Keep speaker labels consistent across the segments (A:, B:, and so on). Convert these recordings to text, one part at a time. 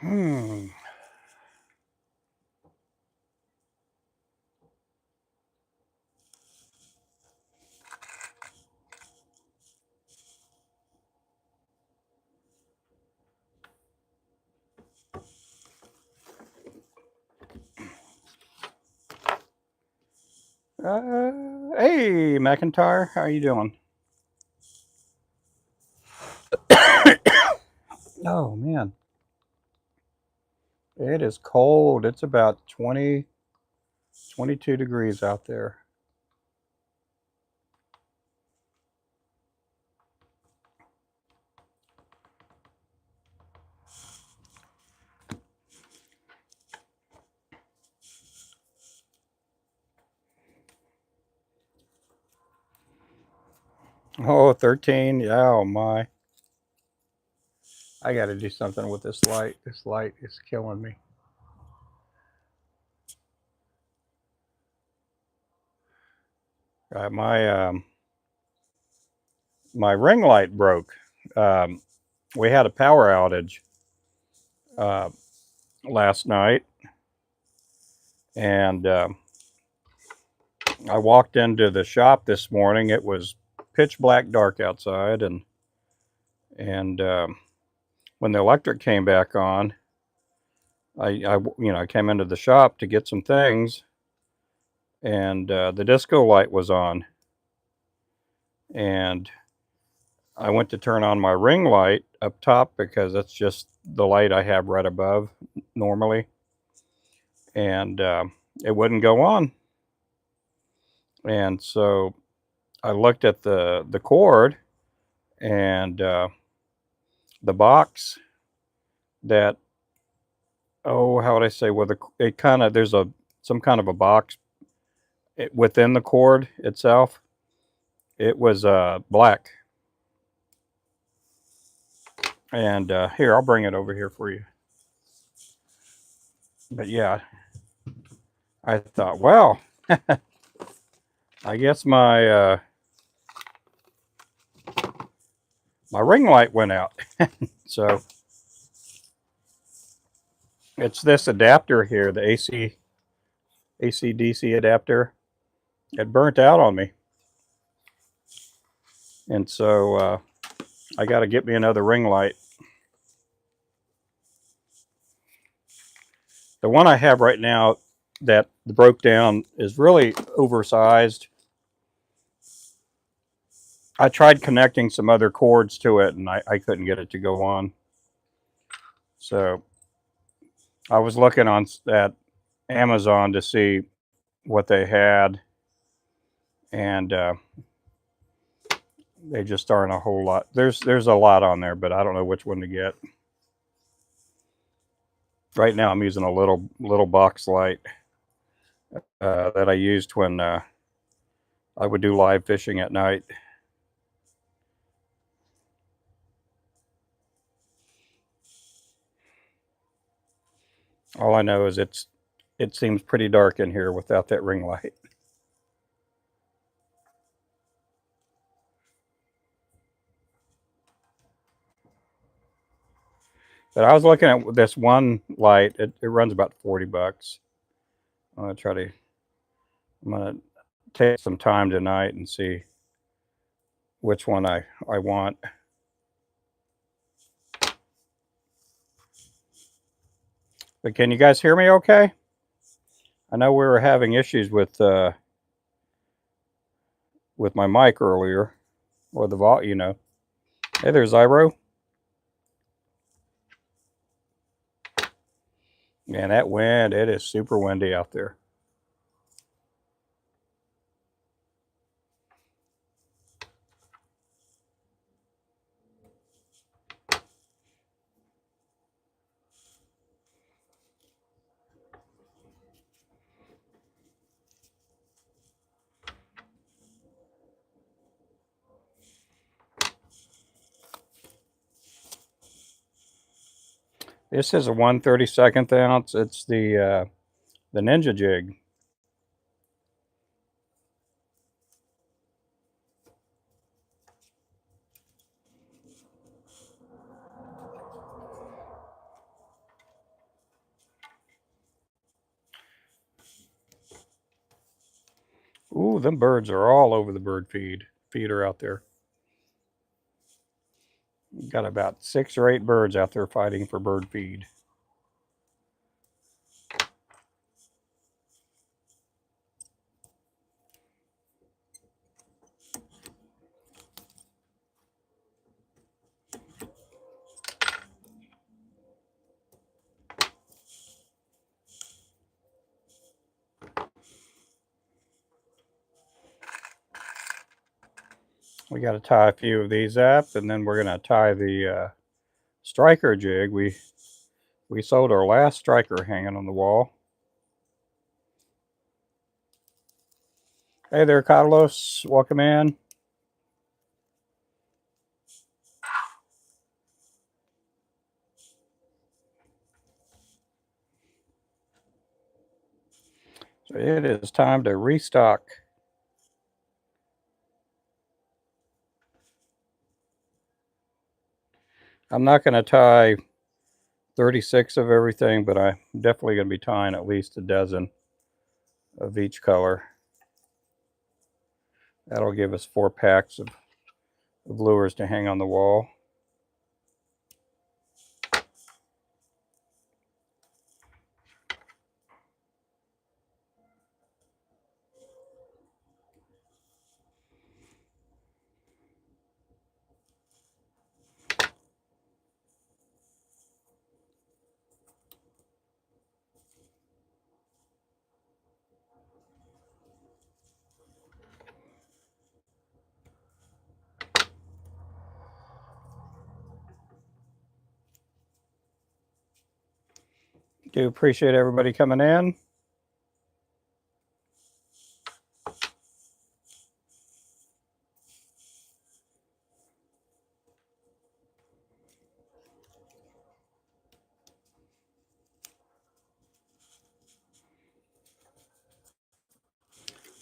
A: Hmm. Hey, McIntyre, how are you doing? Oh man, it is cold. It's about 20, 22 degrees out there. Oh, 13. Yeah, oh my. I got to do something with this light. This light is killing me. My ring light broke. Um, we had a power outage uh, last night, and I walked into the shop this morning. It was pitch black dark outside, and when the electric came back on, I came into the shop to get some things, and the disco light was on, and I went to turn on my ring light up top because that's just the light I have right above normally, and it wouldn't go on. And so I looked at the cord and the box that, oh, how would I say, well, it kind of, there's a some kind of a box within the cord itself. It was black. And here, I'll bring it over here for you. But yeah, I thought, well, I guess my ring light went out. So it's this adapter here, the AC DC adapter. It burnt out on me, and so I got to get me another ring light. The one I have right now that broke down is really oversized. I tried connecting some other cords to it, and I couldn't get it to go on. So I was looking on at Amazon to see what they had, and they just aren't a whole lot. There's a lot on there, but I don't know which one to get. Right now, I'm using a little box light that I used when I would do live fishing at night. All I know is it seems pretty dark in here without that ring light. But I was looking at this one light. It runs about $40. I'm gonna try to. I'm gonna take some time tonight and see which one I want. But can you guys hear me okay? I know we were having issues with my mic earlier, or the vol. Hey there, Zyro. Man, that wind, it is super windy out there. This is a 1/32 ounce. It's the Ninja Jig. Ooh, them birds are all over the bird feeder out there. Got about 6 or 8 birds out there fighting for bird feed. We got to tie a few of these up, and then we're going to tie the striker jig. We sold our last striker hanging on the wall. Hey there, Carlos. Welcome in. So it is time to restock. I'm not going to tie 36 of everything, but I'm definitely going to be tying at least a dozen of each color. That'll give us 4 packs of lures to hang on the wall. Do appreciate everybody coming in.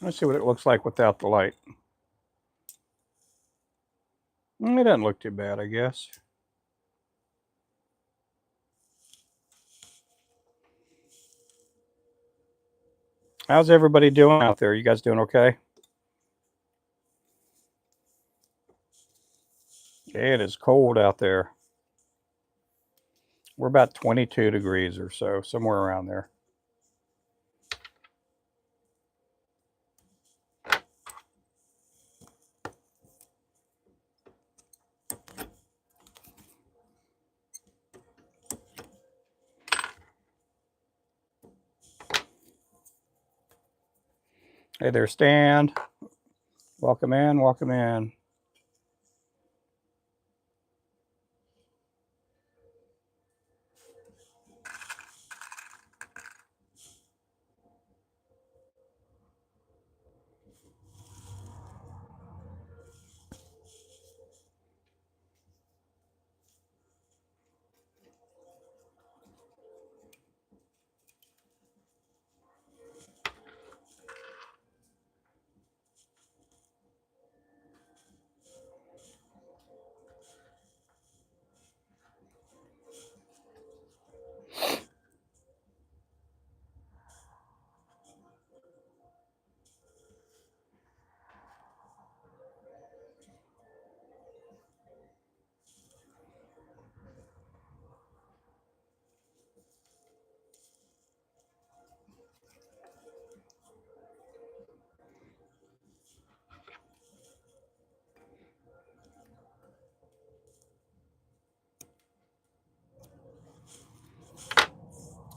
A: Let's see what it looks like without the light. It doesn't look too bad, I guess. How's everybody doing out there? You guys doing okay? It is cold out there. We're about 22 degrees or so, somewhere around there. Hey there, Stan. Welcome in, welcome in.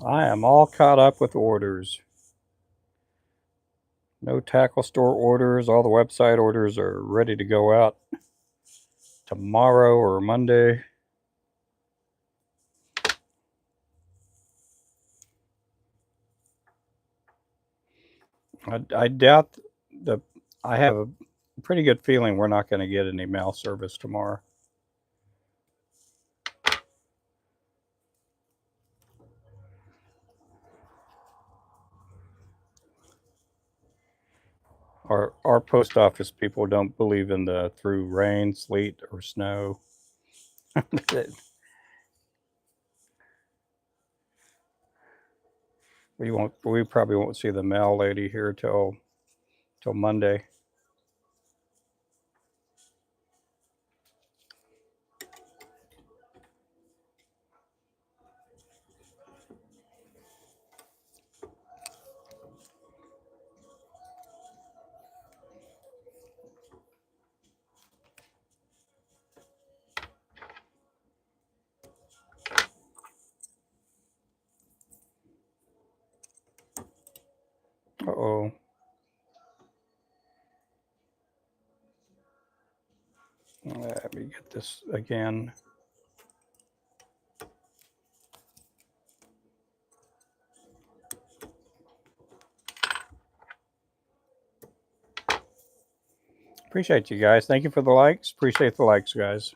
A: I am all caught up with orders. No tackle store orders. All the website orders are ready to go out tomorrow or Monday. I doubt the. I have a pretty good feeling we're not going to get any mail service tomorrow. Our post office people don't believe in the through rain, sleet, or snow. We probably won't see the mail lady here till till Monday. Uh-oh. Let me get this again. Appreciate you guys. Thank you for the likes. Appreciate the likes, guys.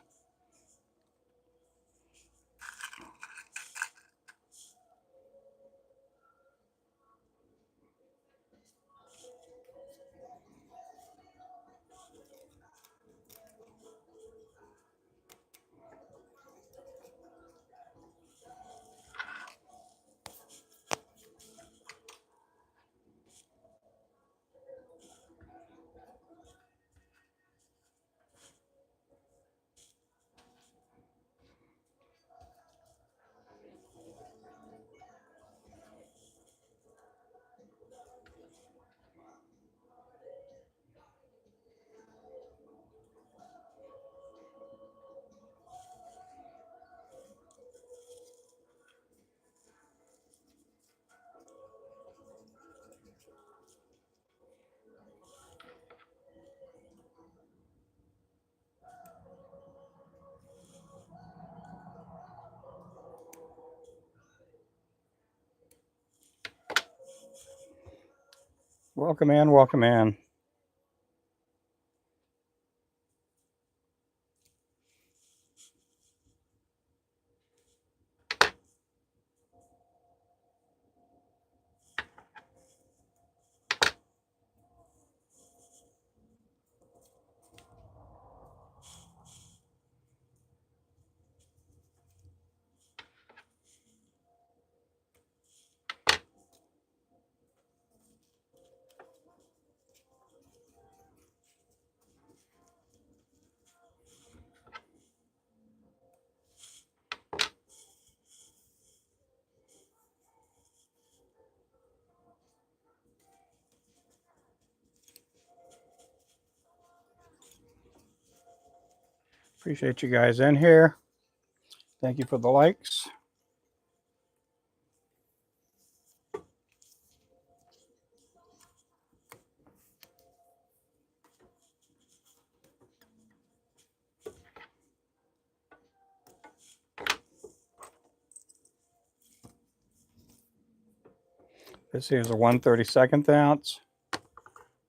A: Welcome in, welcome in. Appreciate you guys in here. Thank you for the likes. This here is a 1/32 ounce.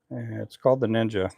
A: And it's called the Ninja.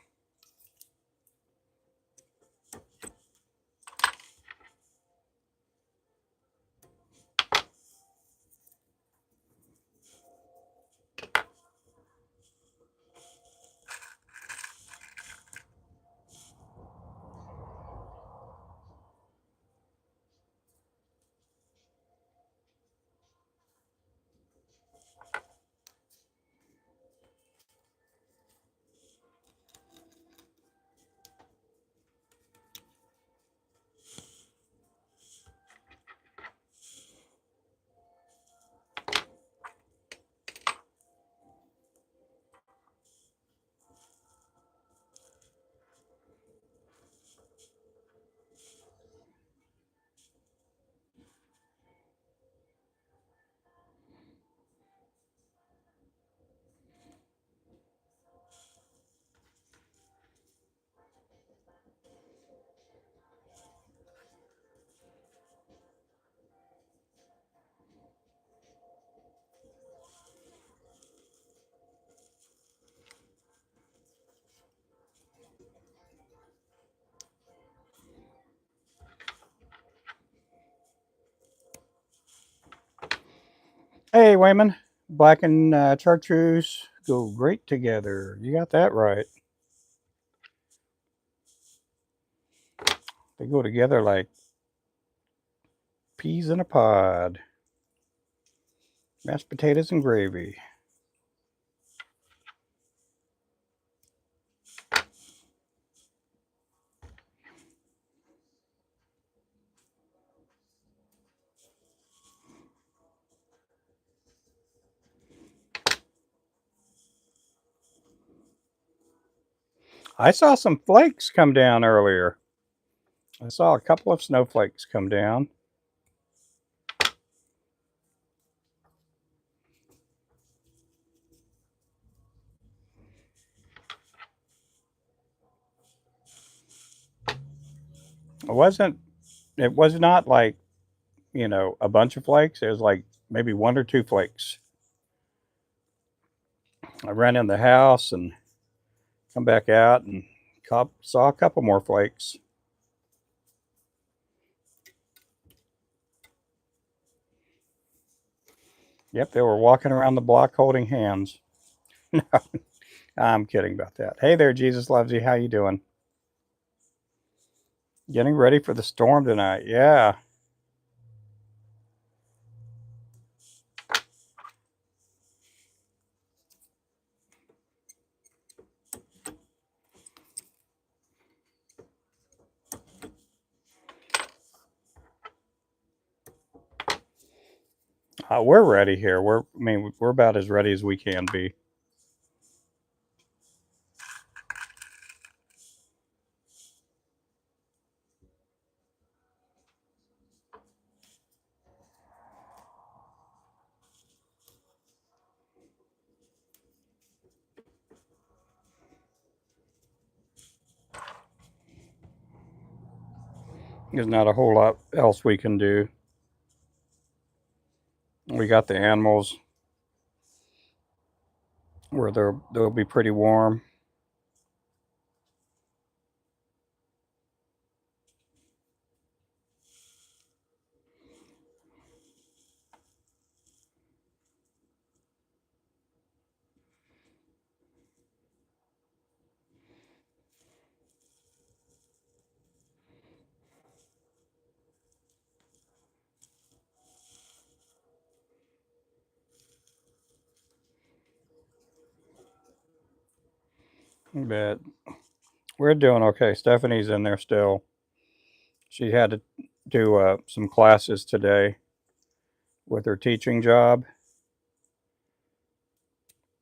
A: Hey, Wayman. Black and chartreuse go great together. You got that right. They go together like peas in a pod. Mashed potatoes and gravy. I saw some flakes come down earlier. I saw a couple of snowflakes come down. It wasn't, it was not like, a bunch of flakes. It was like maybe one or two flakes. I ran in the house and come back out and saw a couple more flakes. Yep, they were walking around the block holding hands. No, I'm kidding about that. Hey there, Jesus loves you. How you doing? Getting ready for the storm tonight. Yeah. We're ready here. We're about as ready as we can be. There's not a whole lot else we can do. We got the animals where they'll be pretty warm. But we're doing okay. Stephanie's in there still. She had to do some classes today with her teaching job.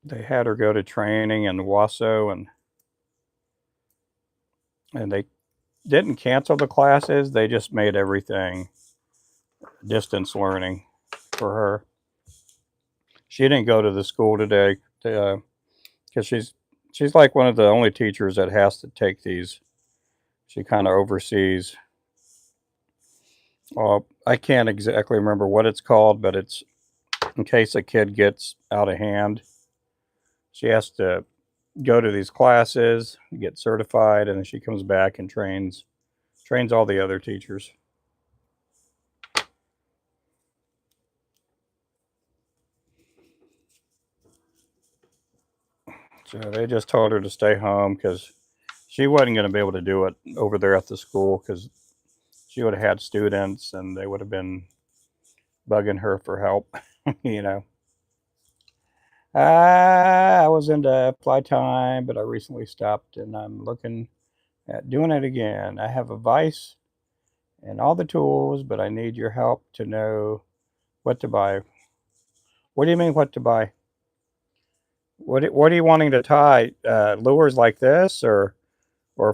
A: They had her go to training in Wasso, and they didn't cancel the classes. They just made everything distance learning for her. She didn't go to the school today because she's like one of the only teachers that has to take these. She kind of oversees. I can't exactly remember what it's called, but it's in case a kid gets out of hand. She has to go to these classes, get certified, and then she comes back and trains all the other teachers. So they just told her to stay home because she wasn't going to be able to do it over there at the school because she would have had students and they would have been bugging her for help, you know. I was into fly time, but I recently stopped and I'm looking at doing it again. I have a vice and all the tools, but I need your help to know what to buy. What do you mean, what to buy? What are you wanting to tie? Lures like this or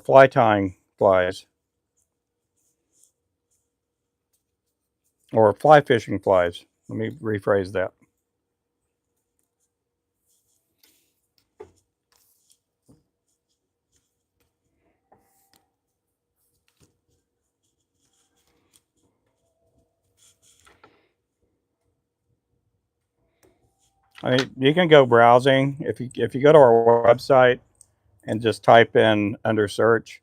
A: fly tying flies? Or fly fishing flies? Let me rephrase that. I mean, you can go browsing if you go to our website and just type in under search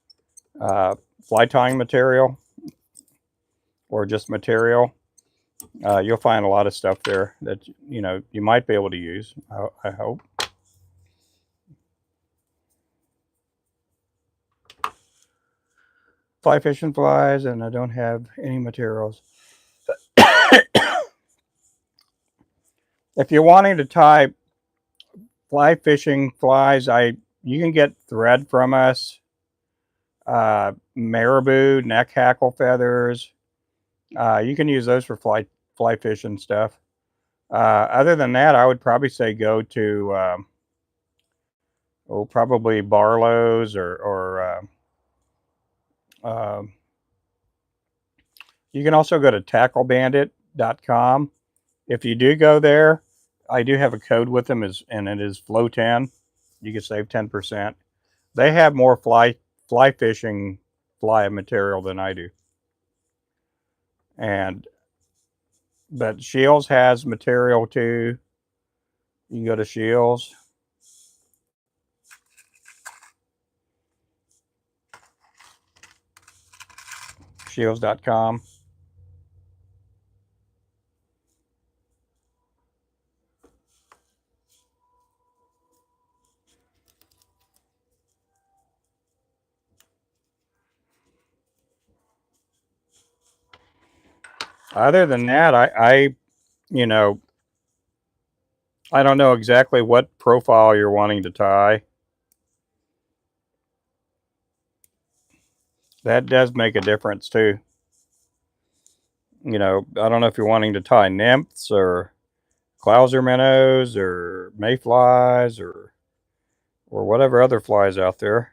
A: uh, fly tying material or just material. You'll find a lot of stuff there that you might be able to use. I hope. Fly fishing flies, and I don't have any materials. If you're wanting to tie fly fishing flies, you can get thread from us, marabou, neck hackle feathers. You can use those for fly fishing stuff. Other than that, I would probably say go to oh, probably Barlow's or you can also go to tacklebandit.com. If you do go there, I do have a code with them, and it is FLOW10. You can save 10%. They have more fly fishing fly material than I do. And but Shields has material too. You can go to shields.com. Other than that, you know, I don't know exactly what profile you're wanting to tie. That does make a difference too. You know, I don't know if you're wanting to tie nymphs or Clouser minnows or mayflies or whatever other flies out there.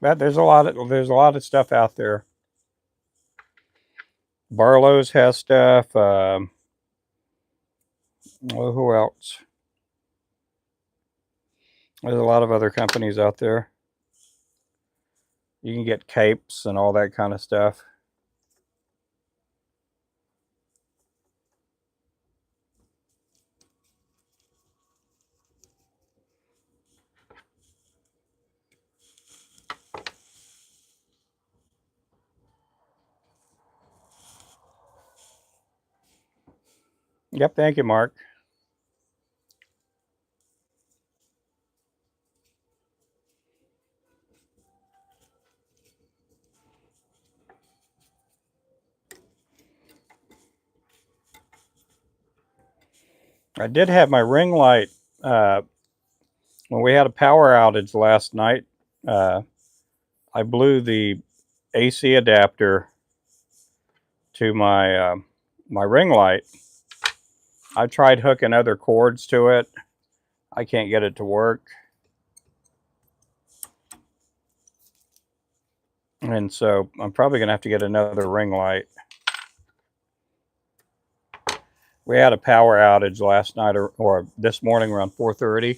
A: But there's a lot of stuff out there. Barlow's has stuff. Well, who else? There's a lot of other companies out there. You can get capes and all that kind of stuff. Yep, thank you, Mark. I did have my ring light when we had a power outage last night. Uh, I blew the AC adapter to my ring light. I tried hooking other cords to it. I can't get it to work. And so I'm probably going to have to get another ring light. We had a power outage last night or this morning around 4:30.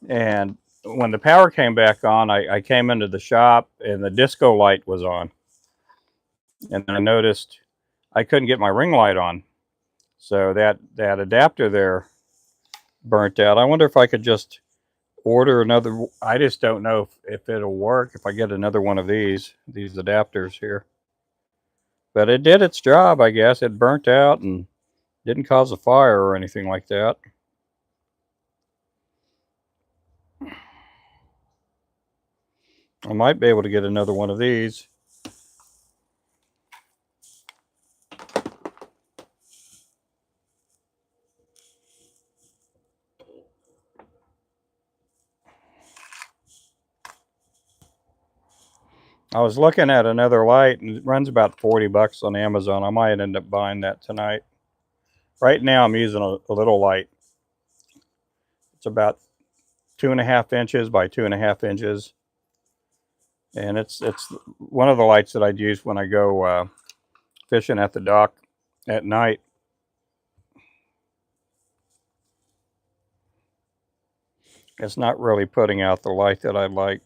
A: And when the power came back on, I came into the shop and the disco light was on. And I noticed I couldn't get my ring light on. So that adapter there burnt out. I wonder if I could just order another. I just don't know if it'll work if I get another one of these adapters here. But it did its job, I guess. It burnt out and didn't cause a fire or anything like that. I might be able to get another one of these. I was looking at another light and it runs about 40 bucks on Amazon. I might end up buying that tonight. Right now I'm using a little light. It's about 2.5 inches by 2.5 inches. And it's one of the lights that I'd use when I go fishing at the dock at night. It's not really putting out the light that I'd like.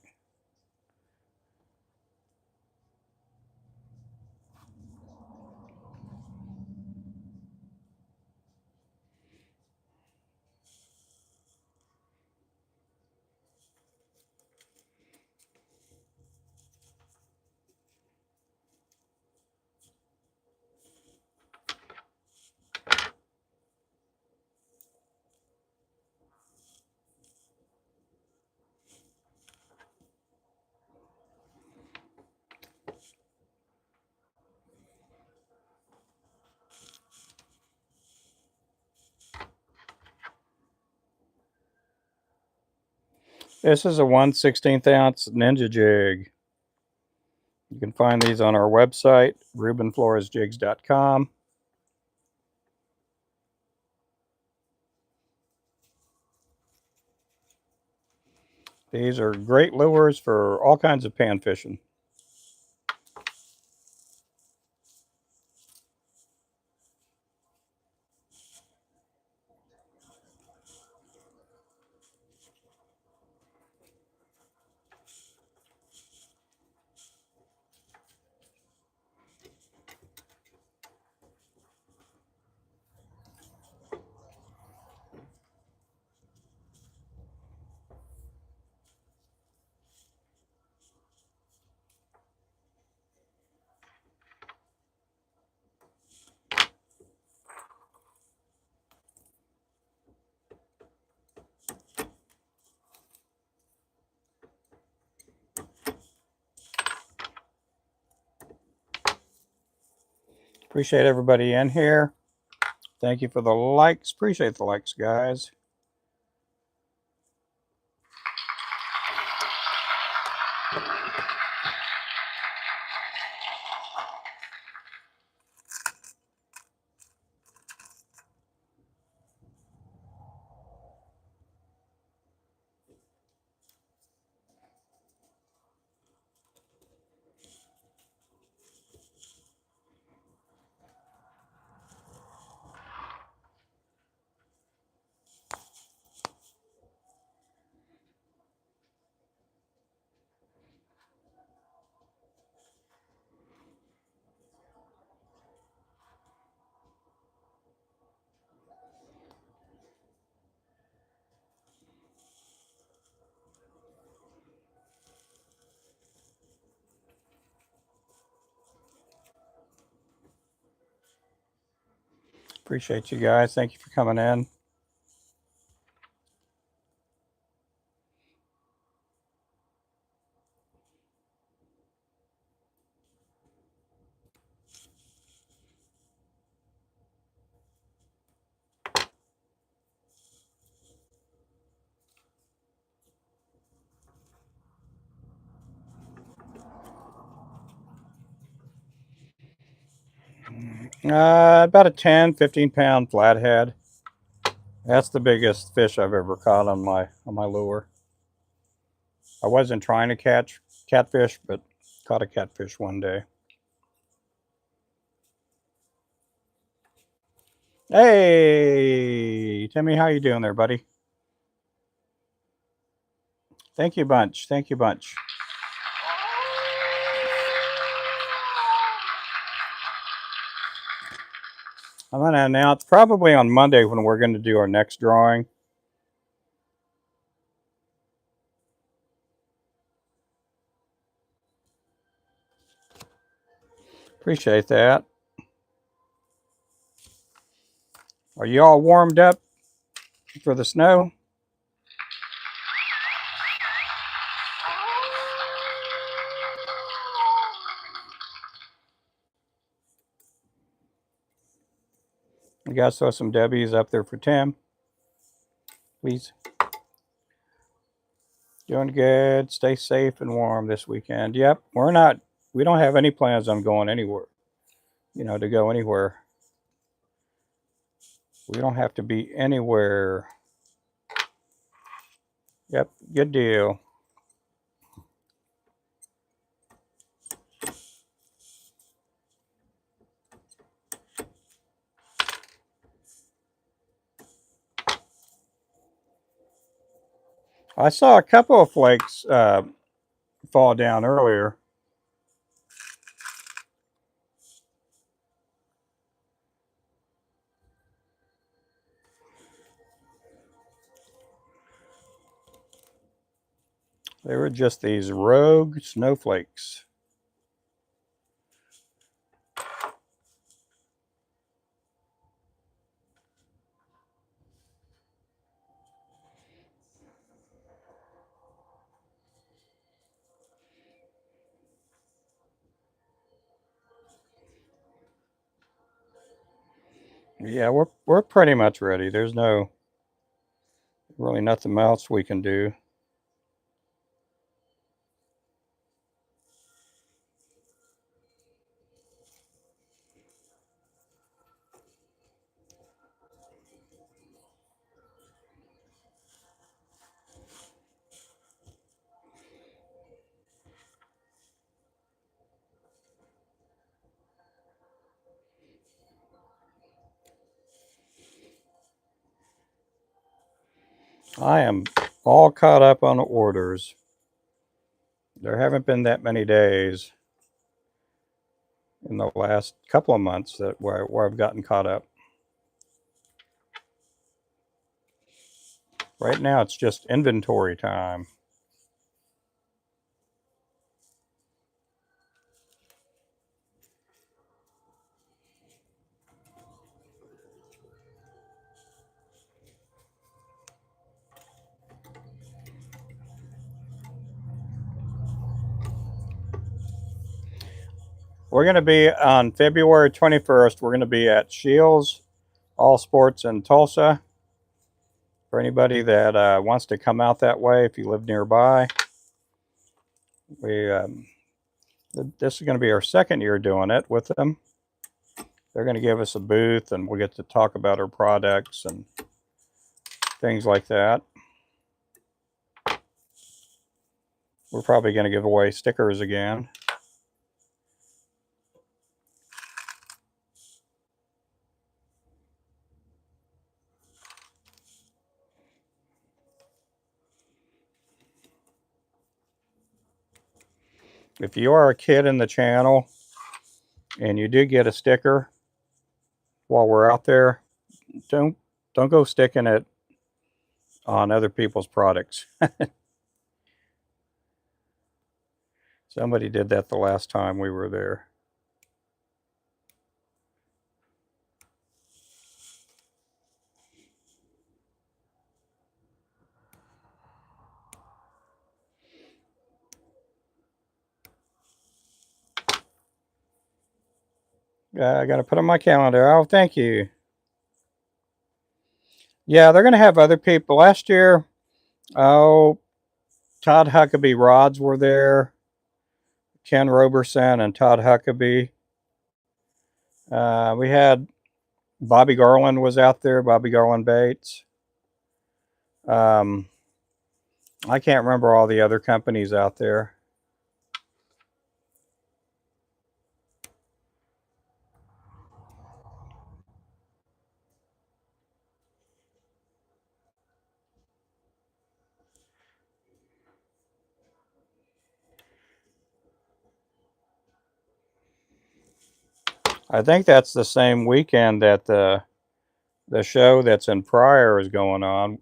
A: This is a 1/16 ounce Ninja jig. You can find these on our website, rubenfloresjigs.com. These are great lures for all kinds of pan fishing. Appreciate everybody in here. Thank you for the likes. Appreciate the likes, guys. Appreciate you guys. Thank you for coming in. About a 10, 15 pound flathead. That's the biggest fish I've ever caught on my lure. I wasn't trying to catch catfish, but caught a catfish one day. Hey, Timmy, how you doing there, buddy? Thank you, bunch. Thank you, bunch. I'm going to announce probably on Monday when we're going to do our next drawing. Appreciate that. Are you all warmed up for the snow? You guys throw some W's up there for Tim, please. Doing good. Stay safe and warm this weekend. Yep, we don't have any plans on going anywhere, to go anywhere. We don't have to be anywhere. Yep, good deal. I saw a couple of flakes fall down earlier. They were just these rogue snowflakes. Yeah, we're pretty much ready. There's really nothing else we can do. I am all caught up on orders. There haven't been that many days in the last couple of months where I've gotten caught up. Right now, it's just inventory time. We're going to be on February 21st. We're going to be at Shields All Sports in Tulsa. For anybody that wants to come out that way, if you live nearby, we this is going to be our second year doing it with them. They're going to give us a booth, and we'll get to talk about our products and things like that. We're probably going to give away stickers again. If you are a kid in the channel and you do get a sticker while we're out there, don't go sticking it on other people's products. Somebody did that the last time we were there. I got to put on my calendar. Oh, thank you. Yeah, they're going to have other people. Last year, oh, Todd Huckabee Rods were there. Ken Roberson and Todd Huckabee. We had Bobby Garland was out there. Bobby Garland Baits. I can't remember all the other companies out there. I think that's the same weekend that the show that's in Pryor is going on.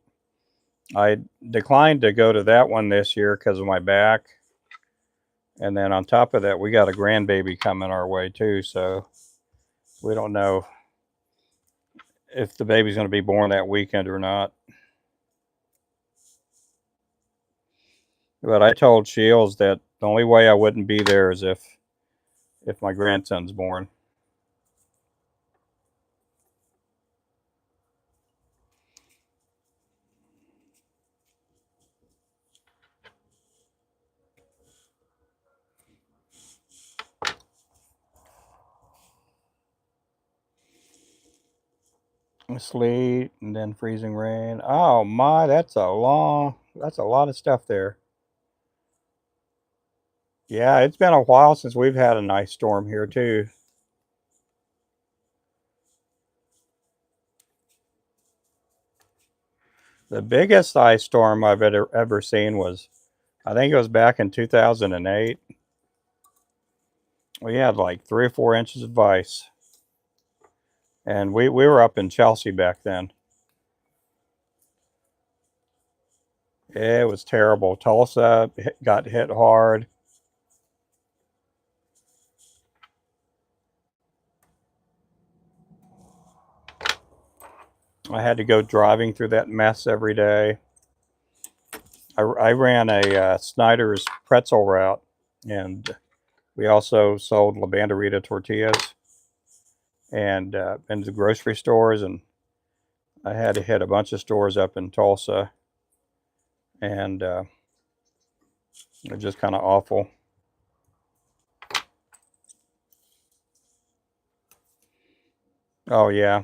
A: I declined to go to that one this year because of my back. And then on top of that, we got a grandbaby coming our way too. So we don't know if the baby's going to be born that weekend or not. But I told Shields that the only way I wouldn't be there is if my grandson's born. Sleet and then freezing rain. Oh my, that's a lot of stuff there. Yeah, it's been a while since we've had a nice storm here too. The biggest ice storm I've ever seen was, I think it was back in 2008. We had like 3 or 4 inches of ice. And we were up in Chelsea back then. It was terrible. Tulsa got hit hard. I had to go driving through that mess every day. I ran a Snyder's pretzel route, and we also sold La Banderita tortillas and into the grocery stores. And I had to hit a bunch of stores up in Tulsa, and it was just kind of awful. Oh yeah,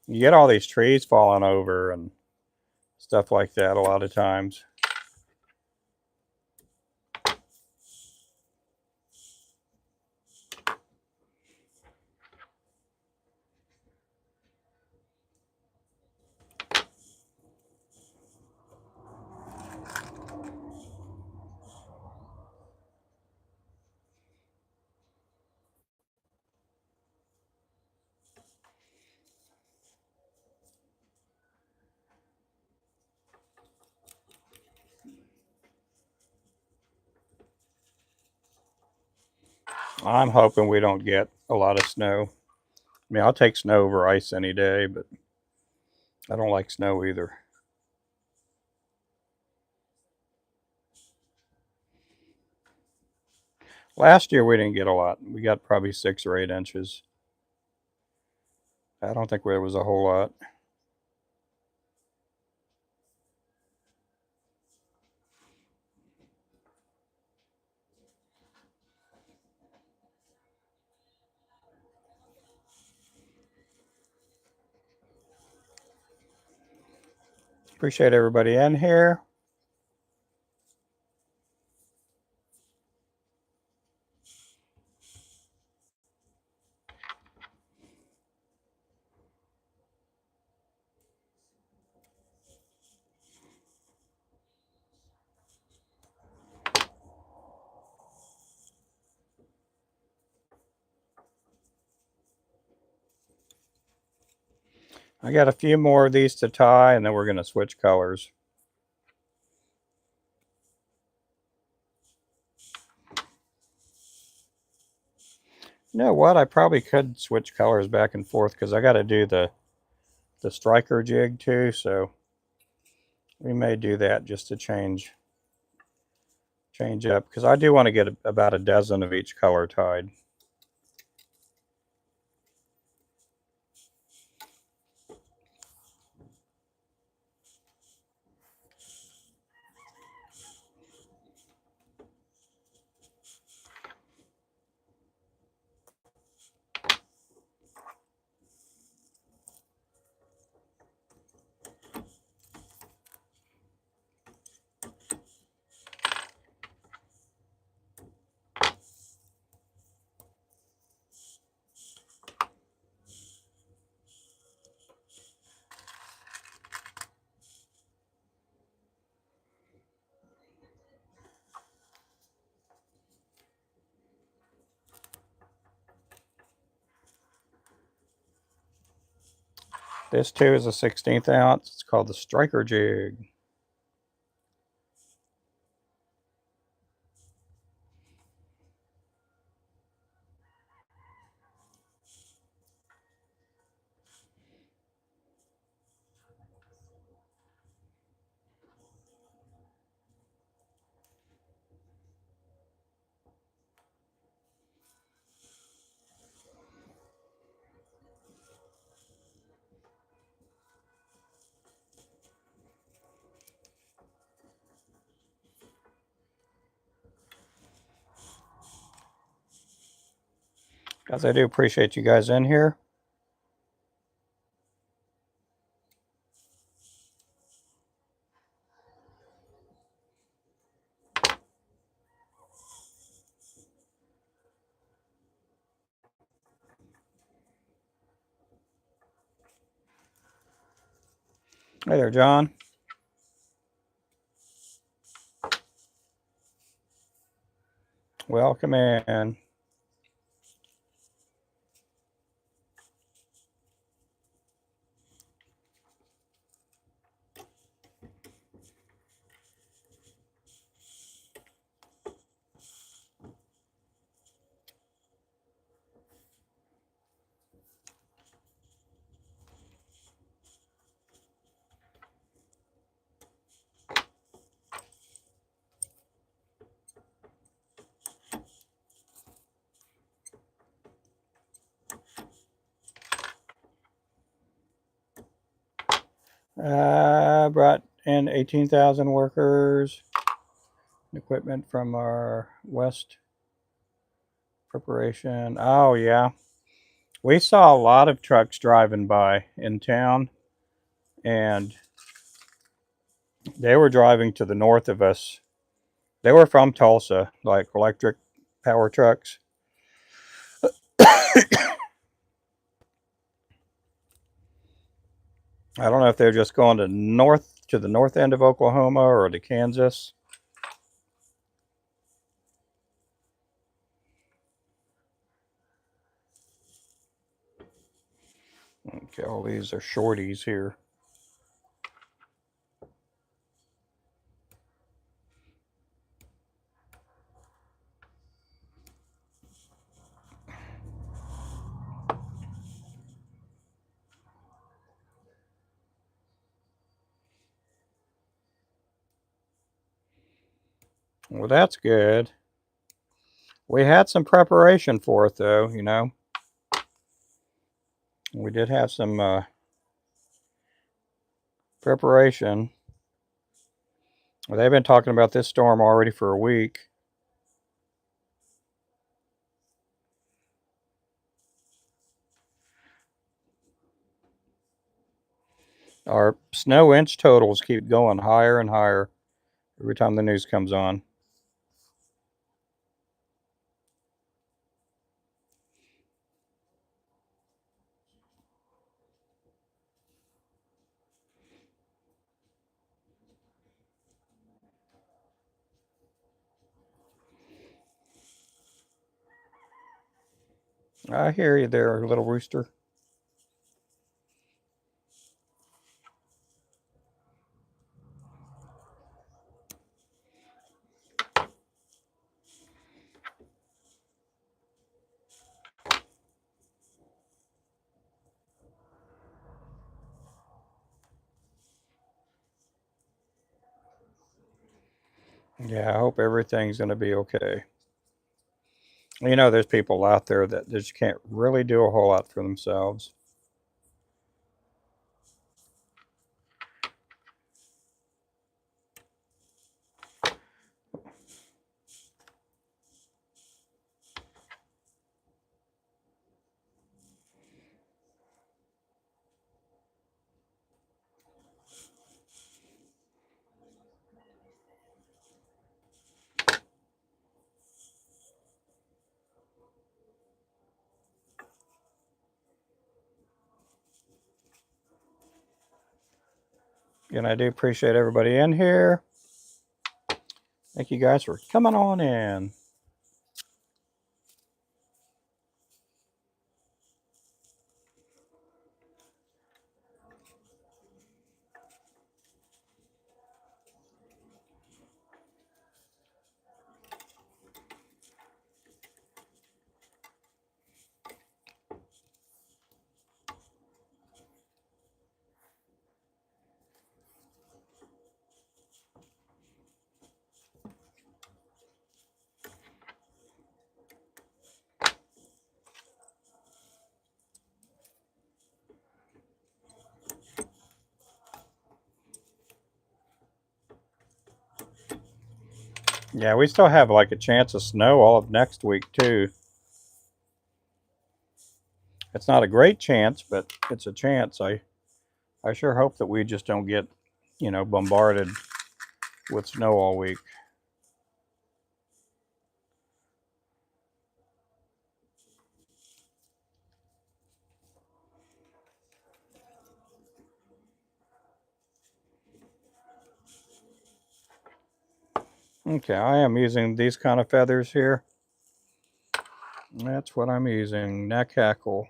A: you get all these trees falling over and stuff like that a lot of times. I'm hoping we don't get a lot of snow. I mean, I'll take snow over ice any day, but I don't like snow either. Last year we didn't get a lot. We got probably 6 or 8 inches. I don't think there was a whole lot. Appreciate everybody in here. I got a few more of these to tie, and then we're going to switch colors. You know what? I probably could switch colors back and forth because I got to do the striker jig too, so we may do that just to change up because I do want to get about a dozen of each color tied. This too is a 1/16 ounce. It's called the striker jig. Guys, I do appreciate you guys in here. Hey there, John. Welcome in. Brought in 18,000 workers. Equipment from our West preparation. Oh, yeah. We saw a lot of trucks driving by in town, and they were driving to the north of us. They were from Tulsa, like electric power trucks. I don't know if they're just going to the north end of Oklahoma or to Kansas. Okay, all these are shorties here. Well, that's good. We had some preparation for it, though, you know. We did have some preparation. Well, they've been talking about this storm already for a week. Our snow inch totals keep going higher and higher every time the news comes on. I hear you there, little rooster. Yeah, I hope everything's going to be okay. You know, there's people out there that just can't really do a whole lot for themselves. And I do appreciate everybody in here. Thank you guys for coming on in. Yeah, we still have like a chance of snow all of next week too. It's not a great chance, but it's a chance. I sure hope that we just don't get, you know, bombarded with snow all week. Okay, I am using these kind of feathers here. That's what I'm using. Neck hackle.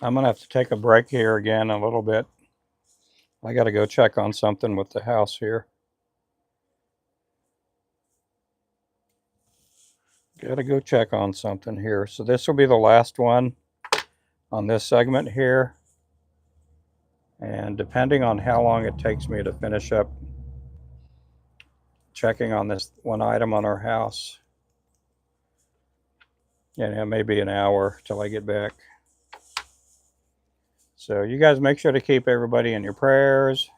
A: I'm gonna have to take a break here again a little bit. I got to go check on something with the house here. Got to go check on something here. So this will be the last one on this segment here. And depending on how long it takes me to finish up checking on this one item on our house, yeah, maybe an hour till I get back. So you guys make sure to keep everybody in your prayers.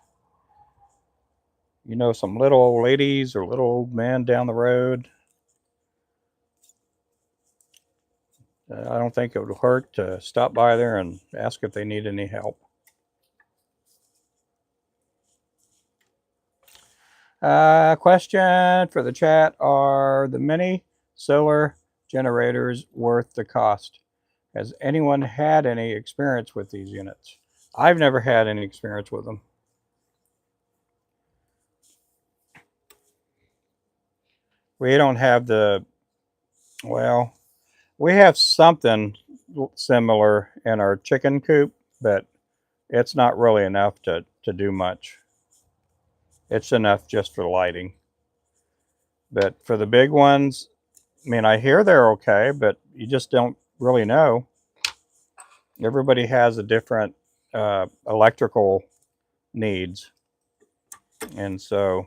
A: You know, some little old ladies or little old men down the road I don't think it would hurt to stop by there and ask if they need any help. Question for the chat: are the mini solar generators worth the cost? Has anyone had any experience with these units? I've never had any experience with them. We don't have the, well, we have something similar in our chicken coop, but it's not really enough to do much. It's enough just for lighting. But for the big ones, I mean, I hear they're okay, but you just don't really know. Everybody has a different electrical needs. And so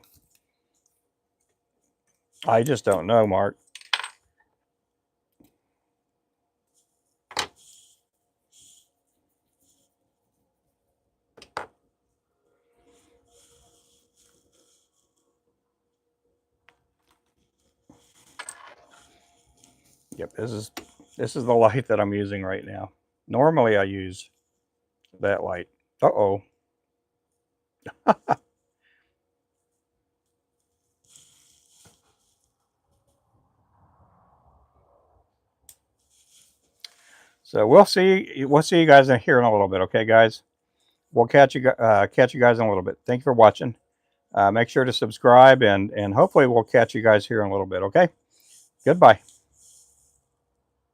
A: I just don't know, Mark. Yep, this is the light that I'm using right now. Normally I use that light. Uh-oh. So we'll see you guys in here in a little bit, okay, guys? We'll catch you guys in a little bit. Thank you for watching. Make sure to subscribe, and hopefully we'll catch you guys here in a little bit, okay? Goodbye.